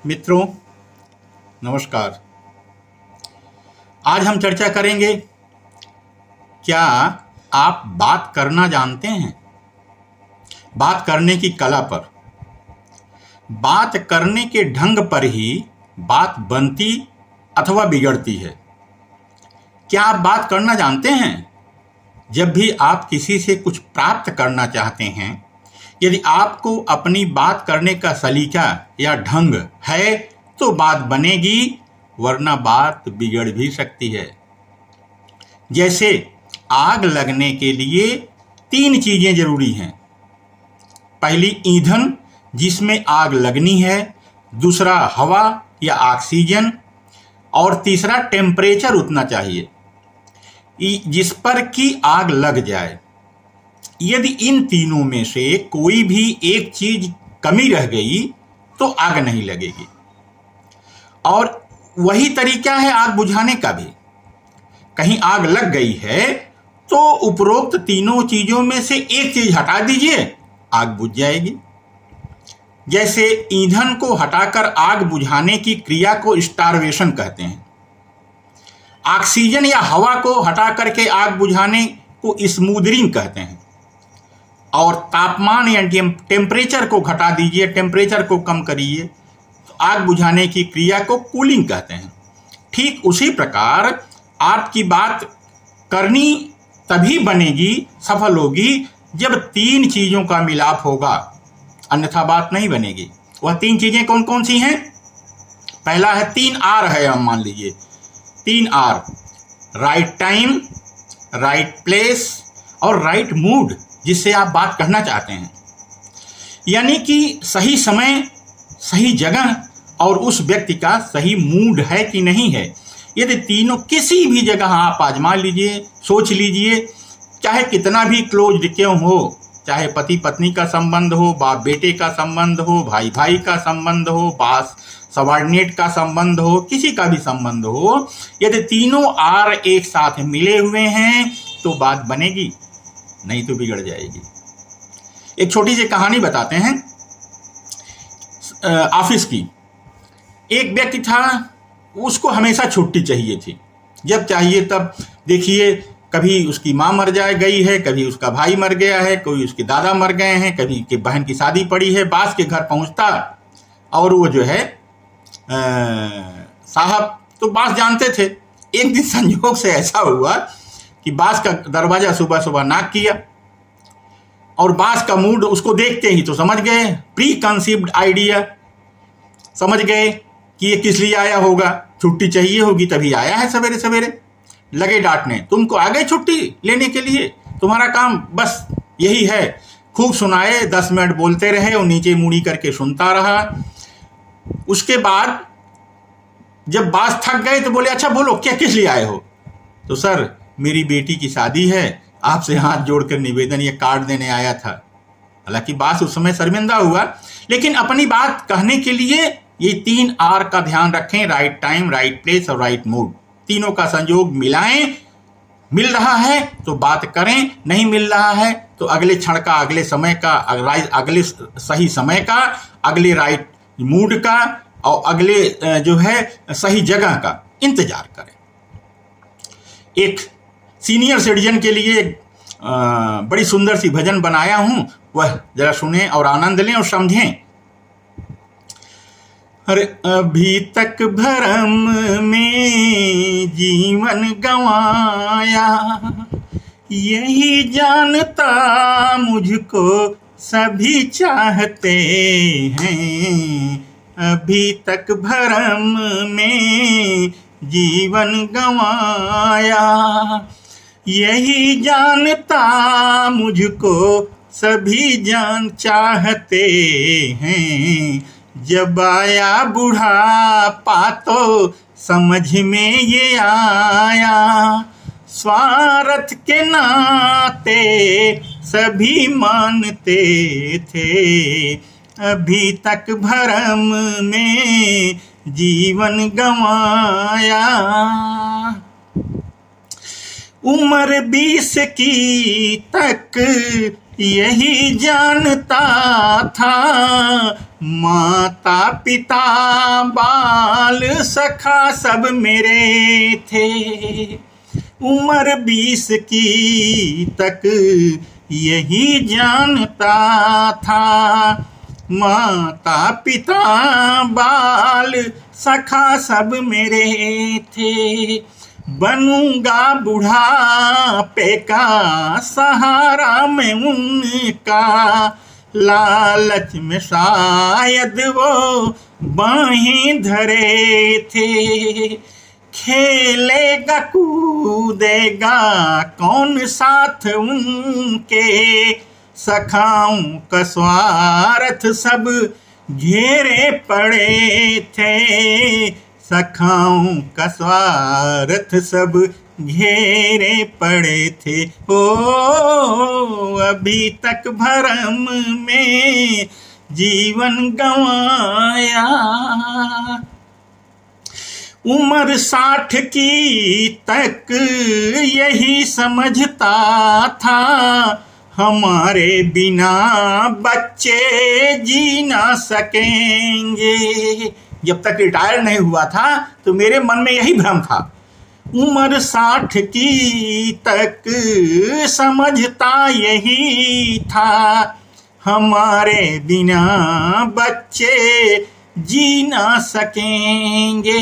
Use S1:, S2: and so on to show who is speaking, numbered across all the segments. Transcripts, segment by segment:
S1: मित्रों, नमस्कार। आज हम चर्चा करेंगे, क्या आप बात करना जानते हैं? बात करने की कला पर। बात करने के ढंग पर ही बात बनती अथवा बिगड़ती है। क्या आप बात करना जानते हैं? जब भी आप किसी से कुछ प्राप्त करना चाहते हैं, यदि आपको अपनी बात करने का सलीका या ढंग है तो बात बनेगी, वरना बात बिगड़ भी सकती है। जैसे आग लगने के लिए 3 चीजें जरूरी हैं। पहली ईंधन जिसमें आग लगनी है, दूसरा हवा या ऑक्सीजन, और तीसरा टेम्परेचर उतना चाहिए जिस पर कि आग लग जाए। यदि इन तीनों में से कोई भी एक चीज कमी रह गई तो आग नहीं लगेगी। और वही तरीका है आग बुझाने का भी। कहीं आग लग गई है तो उपरोक्त तीनों चीजों में से एक चीज हटा दीजिए, आग बुझ जाएगी। जैसे ईंधन को हटाकर आग बुझाने की क्रिया को स्टारवेशन कहते हैं। ऑक्सीजन या हवा को हटा करके आग बुझाने को स्मूदरिंग कहते हैं। और तापमान या टेम्परेचर को घटा दीजिए, टेम्परेचर को कम करिए, तो आग बुझाने की क्रिया को कूलिंग कहते हैं। ठीक उसी प्रकार आपकी बात करनी तभी बनेगी, सफल होगी, जब 3 चीजों का मिलाप होगा, अन्यथा बात नहीं बनेगी। वह 3 चीजें कौन कौन सी हैं? पहला है 3 आर है, हम मान लीजिए 3 R: right time, right place और राइट मूड, जिससे आप बात करना चाहते हैं। यानी कि सही समय, सही जगह और उस व्यक्ति का सही मूड है कि नहीं है। यदि तीनों किसी भी जगह आप आजमा लीजिए, सोच लीजिए, चाहे कितना भी क्लोज क्यों हो, चाहे पति पत्नी का संबंध हो, बाप बेटे का संबंध हो, भाई भाई का संबंध हो, बॉस सबॉर्डिनेट का संबंध हो, किसी का भी संबंध हो, यदि तीनों आर एक साथ मिले हुए हैं तो बात बनेगी, नहीं तो बिगड़ जाएगी। एक छोटी सी कहानी बताते हैं ऑफिस की। एक व्यक्ति था, उसको हमेशा छुट्टी चाहिए थी, जब चाहिए तब। देखिए, कभी उसकी माँ मर गई है, कभी उसका भाई मर गया है, कोई उसके दादा मर गए हैं, कभी की बहन की शादी पड़ी है। बास के घर पहुंचता और वो जो है साहब तो बास जानते थे। एक दिन संयोग से ऐसा हुआ कि बास का दरवाजा सुबह सुबह नॉक किया, और बास का मूड उसको देखते ही तो समझ गए, प्री कंसीव्ड आइडिया, समझ गए कि ये किस लिए आया होगा, छुट्टी चाहिए होगी तभी आया है सवेरे सवेरे। लगे डांटने, तुमको आ गए छुट्टी लेने के लिए, तुम्हारा काम बस यही है। खूब सुनाए, 10 मिनट बोलते रहे और नीचे मुड़ी करके सुनता रहा। उसके बाद जब बास थक गए तो बोले, अच्छा बोलो क्या किस लिए आए हो? तो सर, मेरी बेटी की शादी है, आपसे हाथ जोड़कर निवेदन, ये कार्ड देने आया था। हालांकि बास उस समय शर्मिंदा हुआ, लेकिन अपनी बात कहने के लिए ये 3 आर का ध्यान रखें: राइट टाइम, राइट प्लेस और राइट मूड। तीनों का संयोग मिलाएं। मिल रहा है तो बात करें, नहीं मिल रहा है तो अगले क्षण का, अगले समय का, अगले सही समय का, अगले राइट मूड का और अगले जो है सही जगह का इंतजार करें। एक सीनियर सिटीजन के लिए बड़ी सुंदर सी भजन बनाया हूं, वह जरा सुने और आनंद लें और समझें। अरे अभी तक भरम में जीवन गंवाया, यही जानता मुझको सभी चाहते हैं। अभी तक भरम में जीवन गंवाया, यही जानता मुझको सभी जान चाहते हैं। जब आया बुढ़ापा तो समझ में ये आया, स्वार्थ के नाते सभी मानते थे। अभी तक भरम में जीवन गंवाया, उम्र 20 की तक यही जानता था, माता पिता बाल सखा सब मेरे थे, उम्र 20 की तक यही जानता था। माता पिता बाल सखा सब मेरे थे, बनूंगा बुढ़ापे का सहारा मैं उनका। लालच में शायद वो बाहें धरे थे, खेलेगा कूदेगा कौन साथ उनके। सखाओं का स्वार्थ सब घेरे पड़े थे, सखाओं का स्वार्थ सब घेरे पड़े थे। ओ अभी तक भरम में जीवन गंवाया, उम्र 60 की तक यही समझता था, हमारे बिना बच्चे जी ना सकेंगे। जब तक रिटायर नहीं हुआ था तो मेरे मन में यही भ्रम था। उम्र 60 की तक समझता यही था, हमारे बिना बच्चे जी ना सकेंगे।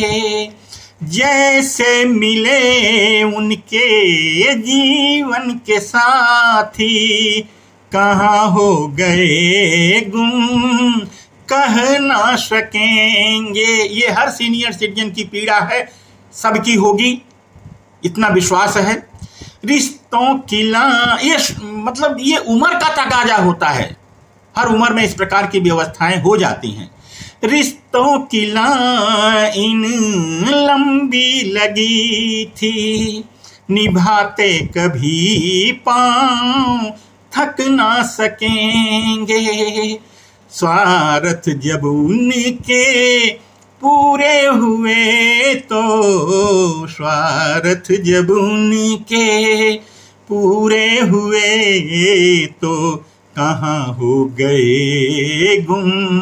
S1: जैसे मिले उनके जीवन के साथी, कहाँ हो गए गुम कह ना सकेंगे। ये हर सीनियर सिटीजन की पीड़ा है, सबकी होगी, इतना विश्वास है। रिश्तों की ये उम्र का तकाजा होता है, हर उम्र में इस प्रकार की व्यवस्थाएं हो जाती हैं। रिश्तों की लाइन लंबी लगी थी, निभाते कभी पांव थक ना सकेंगे। स्वार्थ जब उनके पूरे हुए तो, स्वार्थ जब उनके पूरे हुए तो, कहाँ हो गए गुम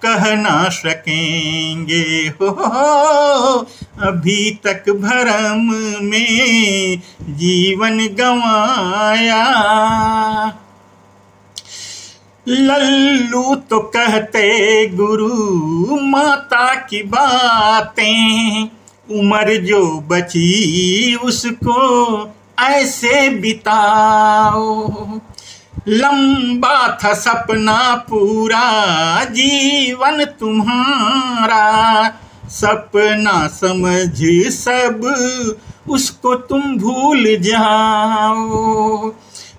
S1: कह ना सकेंगे। हो अभी तक भरम में जीवन गंवाया। लल्लू तो कहते गुरु माता की बातें, उम्र जो बची उसको ऐसे बिताओ। लंबा था सपना पूरा जीवन तुम्हारा, सपना समझ सब उसको तुम भूल जाओ।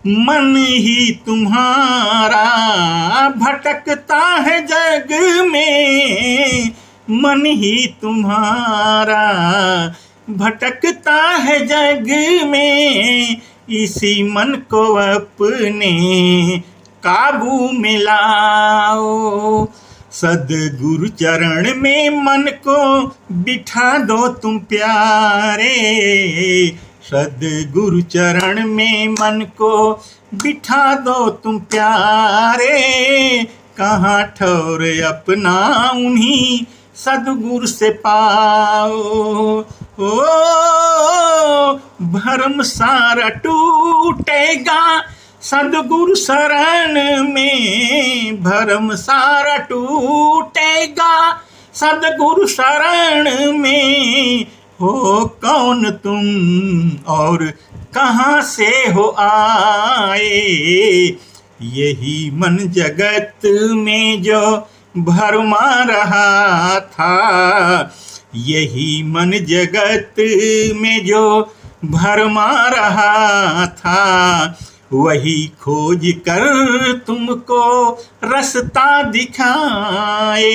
S1: मन ही तुम्हारा भटकता है जग में, मन ही तुम्हारा भटकता है जग में। इसी मन को अपने काबू में लाओ। सद्गुरु चरण में मन को बिठा दो तुम प्यारे, सद्गुरु चरण में मन को बिठा दो तुम प्यारे। कहाँ ठौर अपना उन्हीं सद्गुरु से पाओ। ओ भरम सारा टूटेगा सद्गुरु शरण में, भरम सारा टूटेगा सद्गुरु शरण में। हो कौन तुम और कहाँ से हो आए, यही मन जगत में जो भरमा रहा था, यही मन जगत में जो भरमा रहा था। वही खोज कर तुमको रास्ता दिखाए।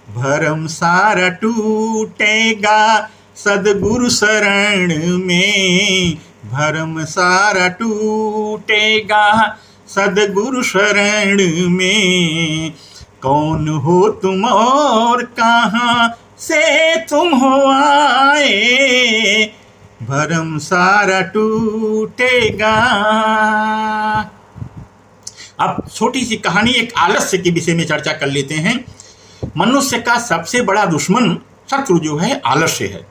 S1: भरम सारा टूटेगा सद्गुरु शरण में, भरम सारा टूटेगा सद्गुरु शरण में। कौन हो तुम और कहाँ से तुम हो आए, भरम सारा टूटेगा। अब छोटी सी कहानी एक आलस्य के विषय में चर्चा कर लेते हैं। मनुष्य का सबसे बड़ा दुश्मन, शत्रु जो है, आलस्य है।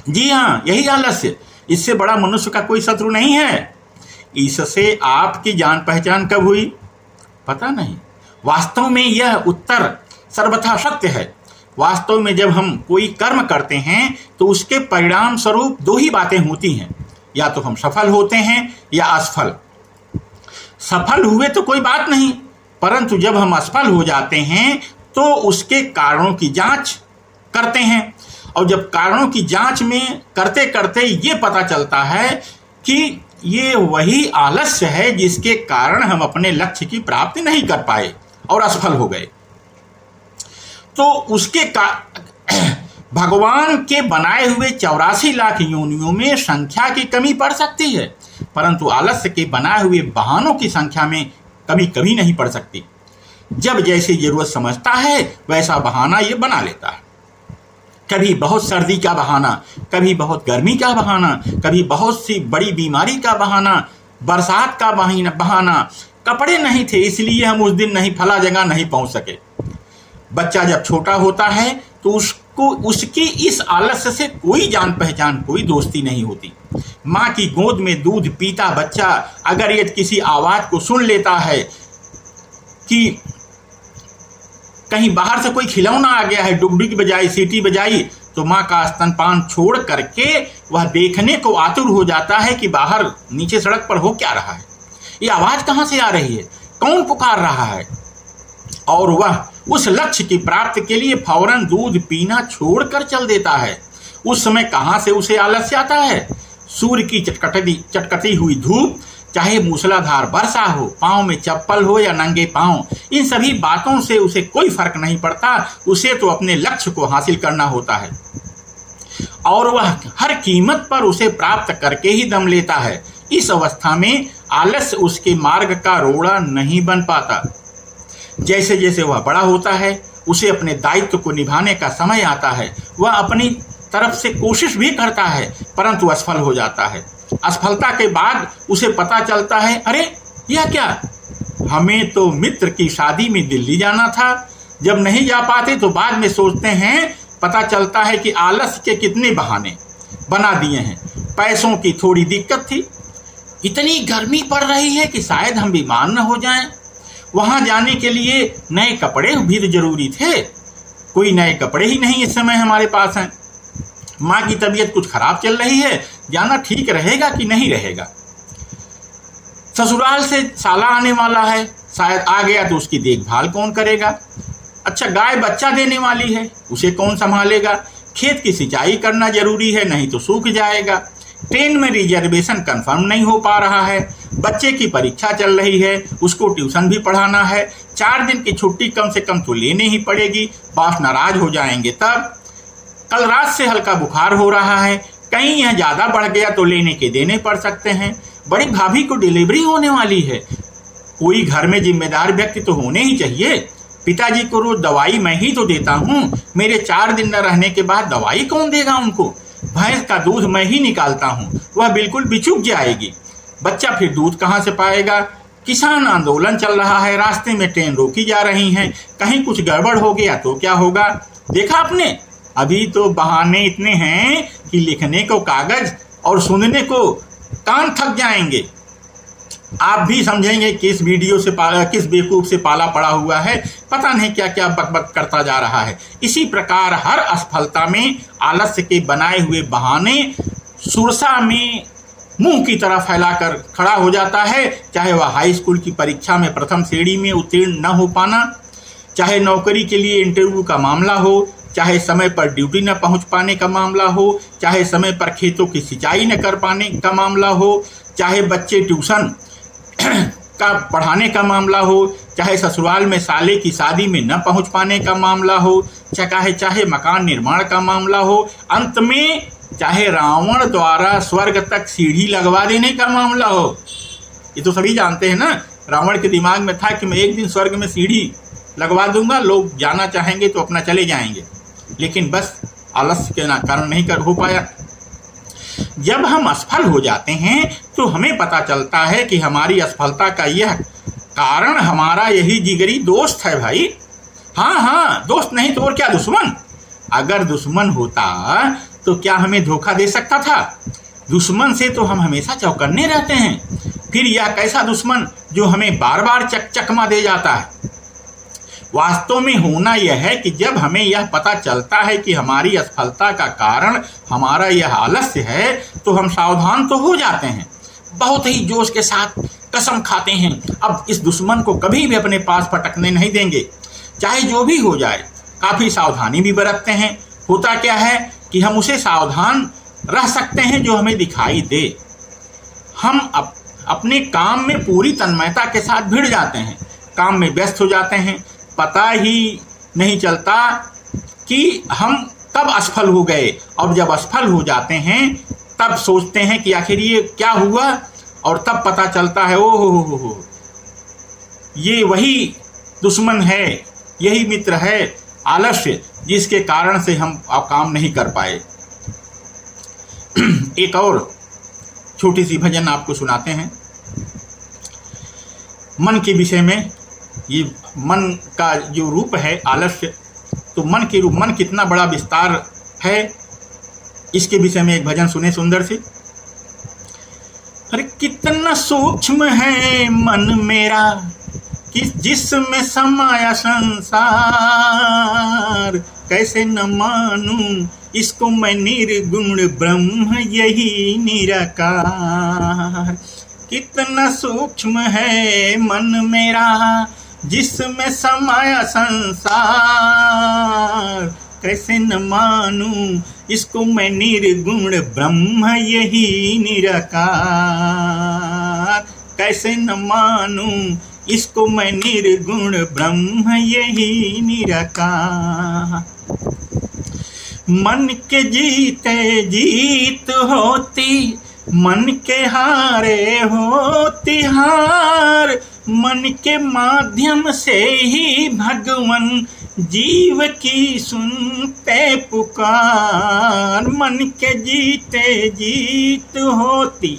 S1: जी हाँ, यही आलस्य, इससे बड़ा मनुष्य का कोई शत्रु नहीं है। इससे आपकी जान पहचान कब हुई पता नहीं। वास्तव में यह उत्तर सर्वथा सत्य है। वास्तव में जब हम कोई कर्म करते हैं तो उसके परिणाम स्वरूप दो ही बातें होती हैं, या तो हम सफल होते हैं या असफल। सफल हुए तो कोई बात नहीं, परंतु जब हम असफल हो जाते हैं तो उसके कारणों की जांच करते हैं, और जब कारणों की जांच में करते करते ये पता चलता है कि ये वही आलस्य है जिसके कारण हम अपने लक्ष्य की प्राप्ति नहीं कर पाए और असफल हो गए, तो उसके भगवान के बनाए हुए 84 लाख योनियों में संख्या की कमी पड़ सकती है, परंतु आलस्य के बनाए हुए बहानों की संख्या में कभी कभी नहीं पड़ सकती। जब जैसे जरूरत समझता है वैसा बहाना ये बना लेता है। कभी बहुत सर्दी का बहाना, कभी बहुत गर्मी का बहाना, कभी बहुत सी बड़ी बीमारी का बहाना, बरसात का बहाना, कपड़े नहीं थे इसलिए हम उस दिन नहीं फला जगह नहीं पहुंच सके। बच्चा जब छोटा होता है तो उसको उसकी इस आलस्य से कोई जान पहचान, कोई दोस्ती नहीं होती। माँ की गोद में दूध पीता बच्चा अगर यदि किसी आवाज को सुन लेता है कि कहीं बाहर से कोई खिलौना आ गया है, डुगडुगी बजाई, सीटी बजाई, तो माँ का स्तनपान छोड़ करके वह देखने को आतुर हो जाता है कि बाहर नीचे सड़क पर हो क्या रहा है, ये आवाज कहाँ से आ रही है, कौन पुकार रहा है, और वह उस लक्ष्य की प्राप्ति के लिए फौरन दूध पीना छोड़कर चल देता है। उस समय कहाँ से उसे आलस्य आता है? सूर्य की चटकती हुई धूप, चाहे मूसलाधार वर्षा हो, पांव में चप्पल हो या नंगे पांव, इन सभी बातों से उसे कोई फर्क नहीं पड़ता। उसे तो अपने लक्ष्य को हासिल करना होता है और वह हर कीमत पर उसे प्राप्त करके ही दम लेता है। इस अवस्था में आलस्य उसके मार्ग का रोड़ा नहीं बन पाता। जैसे जैसे वह बड़ा होता है, उसे अपने दायित्व को निभाने का समय आता है। वह अपनी तरफ से कोशिश भी करता है, परंतु असफल हो जाता है। असफलता के बाद उसे पता चलता है, अरे यह क्या, हमें तो मित्र की शादी में दिल्ली जाना था। जब नहीं जा पाते तो बाद में सोचते हैं, पता चलता है कि आलस्य के कितने बहाने बना दिए हैं। पैसों की थोड़ी दिक्कत थी, इतनी गर्मी पड़ रही है कि शायद हम बीमार न हो जाएं। वहां जाने के लिए नए कपड़े भी तो जरूरी थे, कोई नए कपड़े ही नहीं इस समय हमारे पास हैं। माँ की तबीयत कुछ खराब चल रही है, जाना ठीक रहेगा कि नहीं रहेगा। ससुराल से साला आने वाला है, शायद आ गया तो उसकी देखभाल कौन करेगा। अच्छा, गाय बच्चा देने वाली है, उसे कौन संभालेगा। खेत की सिंचाई करना जरूरी है, नहीं तो सूख जाएगा। ट्रेन में रिजर्वेशन कंफर्म नहीं हो पा रहा है। बच्चे की परीक्षा चल रही है, उसको ट्यूशन भी पढ़ाना है। 4 दिन की छुट्टी कम से कम तो लेनी ही पड़ेगी, बॉस नाराज हो जाएंगे तब। कल रात से हल्का बुखार हो रहा है, कहीं यह ज़्यादा बढ़ गया तो लेने के देने पड़ सकते हैं। बड़ी भाभी को डिलीवरी होने वाली है, कोई घर में जिम्मेदार व्यक्ति तो होने ही चाहिए। पिताजी को रोज दवाई मैं ही तो देता हूँ, मेरे 4 दिन न रहने के बाद दवाई कौन देगा उनको। भैंस का दूध मैं ही निकालता हूँ, वह बिल्कुल बिचुक जाएगी। बच्चा फिर दूध कहाँ से पाएगा। किसान आंदोलन चल रहा है, रास्ते में ट्रेन रोकी जा रही हैं, कहीं कुछ गड़बड़ हो गया तो क्या होगा। देखा आपने, अभी तो बहाने इतने हैं कि लिखने को कागज और सुनने को कान थक जाएंगे। आप भी समझेंगे कि इस वीडियो से किस बेवकूफ से पाला पड़ा हुआ है, पता नहीं क्या क्या बकबक करता जा रहा है। इसी प्रकार हर असफलता में आलस्य के बनाए हुए बहाने सुरसा में मुंह की तरह फैलाकर खड़ा हो जाता है। चाहे वह हाई स्कूल की परीक्षा में प्रथम श्रेणी में उत्तीर्ण न हो पाना, चाहे नौकरी के लिए इंटरव्यू का मामला हो, चाहे समय पर ड्यूटी न पहुंच पाने का मामला हो, चाहे समय पर खेतों की सिंचाई न कर पाने का मामला हो, चाहे बच्चे ट्यूशन का पढ़ाने का मामला हो, चाहे ससुराल में साले की शादी में न पहुंच पाने का मामला हो, चाहे मकान निर्माण का मामला हो, अंत में चाहे रावण द्वारा स्वर्ग तक सीढ़ी लगवा देने का मामला हो। ये तो सभी जानते हैं ना, रावण के दिमाग में था कि मैं एक दिन स्वर्ग में सीढ़ी लगवा दूंगा, लोग जाना चाहेंगे तो अपना चले जाएंगे, लेकिन बस आलस्य के कारण नहीं हो पाया। जब हम असफल हो जाते हैं तो हमें पता चलता है कि हमारी असफलता का यह कारण हमारा यही जिगरी दोस्त है भाई। हाँ हाँ, दोस्त नहीं तो और क्या दुश्मन। अगर दुश्मन होता तो क्या हमें धोखा दे सकता था? दुश्मन से तो हम हमेशा चौकन्ने रहते हैं। फिर यह कैसा दुश्मन जो हमें बार बार चकमा दे जाता है। वास्तव में होना यह है कि जब हमें यह पता चलता है कि हमारी असफलता का कारण हमारा यह आलस्य है तो हम सावधान तो हो जाते हैं, बहुत ही जोश के साथ कसम खाते हैं अब इस दुश्मन को कभी भी अपने पास पटकने नहीं देंगे, चाहे जो भी हो जाए। काफ़ी सावधानी भी बरतते हैं। होता क्या है कि हम उसे सावधान रह सकते हैं जो हमें दिखाई दे। हम अपने काम में पूरी तन्मयता के साथ भिड़ जाते हैं, काम में व्यस्त हो जाते हैं, पता ही नहीं चलता कि हम कब असफल हो गए। और जब असफल हो जाते हैं तब सोचते हैं कि आखिर ये क्या हुआ, और तब पता चलता है ओ हो, ये वही दुश्मन है, यही मित्र है आलस्य, जिसके कारण से हम अब काम नहीं कर पाए। एक और छोटी सी भजन आपको सुनाते हैं मन के विषय में। ये मन का जो रूप है आलस्य, तो मन के रूप, मन कितना बड़ा विस्तार है, इसके विषय में एक भजन सुने सुंदर से। अरे कितना सूक्ष्म है मन मेरा, किस जिसमें समाया संसार, कैसे न मानूं इसको मैं निर्गुण ब्रह्म यही निराकार। कितना सूक्ष्म है मन मेरा, जिसमें समाया संसार, कैसे न मानूं इसको मैं निर्गुण ब्रह्म यही निराकार। कैसे न मानूं इसको मैं निर्गुण ब्रह्म यही निराकार। मन के जीते जीत होती, मन के हारे होती हार, मन के माध्यम से ही भगवन जीव की सुनते पुकार। मन के जीते जीत होती,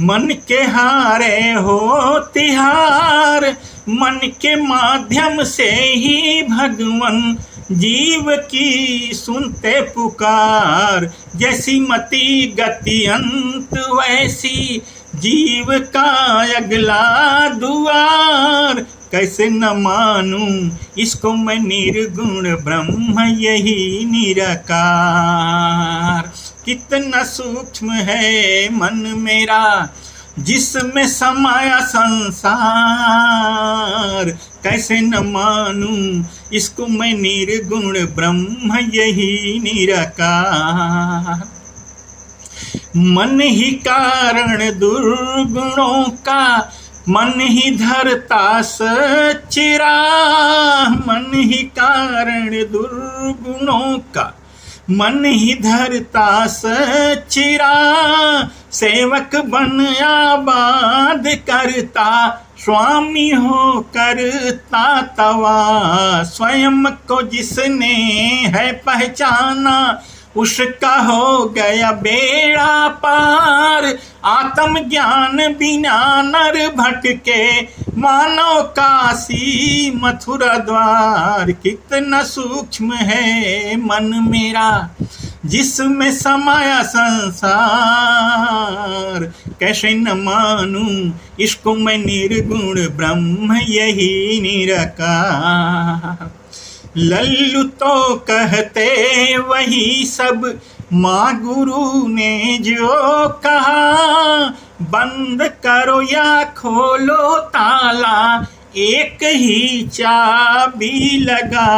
S1: मन के हारे होती हार, मन के माध्यम से ही भगवन जीव की सुनते पुकार। जैसी मति गति अंत वैसी जीव का अगला दुआर। कैसे न मानूं इसको मैं निर्गुण ब्रह्म यही निराकार। कितना सूक्ष्म है मन मेरा, जिसमें समाया संसार, कैसे न मानूं इसको मैं निर्गुण ब्रह्म यही निराकार। मन ही कारण दुर्गुणों का, मन ही धरता सचिरा। मन ही कारण दुर्गुणों का, मन ही धरता सचिरा। सेवक बन आबाद करता, स्वामी हो करता तवा। स्वयं को जिसने है पहचाना, उसका हो गया बेड़ा पार। आत्मज्ञान बिना नर भटके, मानव काशी मथुरा द्वार। कितना सूक्ष्म है मन मेरा, जिसमें समाया संसार। कैसे न मानूं इसको मैं निर्गुण ब्रह्म यही निराकार। लल्लू तो कहते वही सब, माँ गुरु ने जो कहा। बंद करो या खोलो ताला, एक ही चाबी लगा।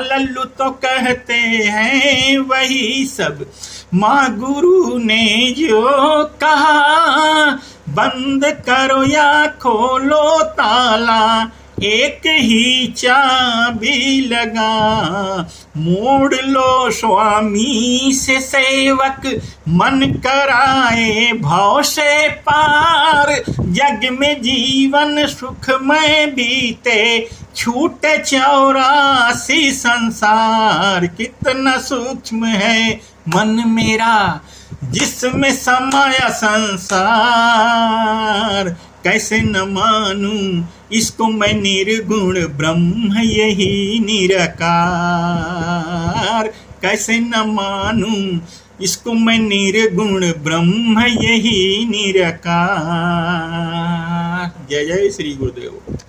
S1: लल्लू तो कहते हैं वही सब, माँ गुरु ने जो कहा। बंद करो या खोलो ताला, एक ही चाबी लगा। मोड़ लो स्वामी से सेवक, मन कराए भव से पार। जग में जीवन सुखमय बीते, छूटे 84 संसार। कितना सूक्ष्म है मन मेरा, जिसमें समाया संसार। कैसे न मानूं इसको मैं निर्गुण ब्रह्म यही निराकार। कैसे न मानूं इसको मैं निर्गुण ब्रह्म यही निराकार। जय जय श्री गुरुदेव।